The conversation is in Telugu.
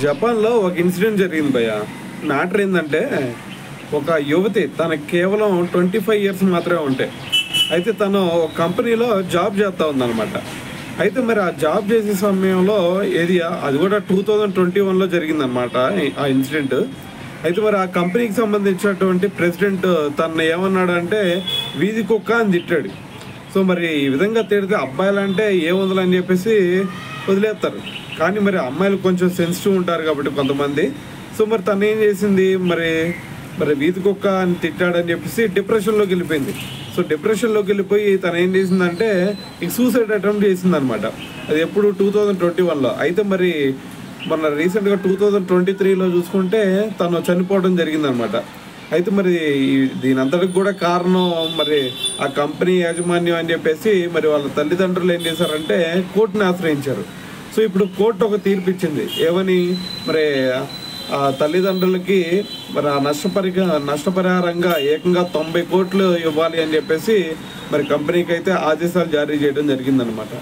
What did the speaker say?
జపాన్లో ఒక ఇన్సిడెంట్ జరిగింది భయ్య. మ్యాటర్ ఏంటంటే, ఒక యువతి తనకు కేవలం 25 ఇయర్స్ మాత్రమే ఉంటాయి. అయితే తను ఒక కంపెనీలో జాబ్ చేస్తూ ఉందన్నమాట. అయితే మరి ఆ జాబ్ చేసే సమయంలో అది కూడా 2021లో జరిగిందనమాట ఆ ఇన్సిడెంట్. అయితే మరి ఆ కంపెనీకి సంబంధించినటువంటి ప్రెసిడెంట్ తను ఏమన్నాడంటే వీధి కుక్క అని తిట్టాడు. సో మరి ఈ విధంగా తిడితే అబ్బాయిలంటే ఏముందని చెప్పేసి వదిలేస్తారు. కానీ మరి అమ్మాయిలు కొంచెం సెన్సిటివ్ ఉంటారు కాబట్టి కొంతమంది. సో మరి తను ఏం చేసింది, మరి వీధి కుక్క అని తిట్టాడని చెప్పేసి డిప్రెషన్లోకి వెళ్ళిపోయింది. సో డిప్రెషన్లోకి వెళ్ళిపోయి తను ఏం చేసిందంటే సూసైడ్ అటెంప్ట్ చేసిందనమాట. అది ఎప్పుడు 2021లో. అయితే మరి మొన్న రీసెంట్గా 2023లో చూసుకుంటే తను చనిపోవడం జరిగిందనమాట. అయితే మరి దీని అంతటికి కూడా కారణం మరి ఆ కంపెనీ యాజమాన్యం అని చెప్పేసి మరి వాళ్ళ తల్లిదండ్రులు ఏం చేశారంటే కోర్టుని ఆశ్రయించారు. సో ఇప్పుడు కోర్టు ఒక తీర్పు ఇచ్చింది. ఏమని, మరి ఆ తల్లిదండ్రులకి మరి ఆ నష్టపరిహారంగా ఏకంగా 90 కోట్లు ఇవ్వాలి అని చెప్పేసి మరి కంపెనీకి అయితే ఆదేశాలు జారీ చేయడం జరిగిందనమాట.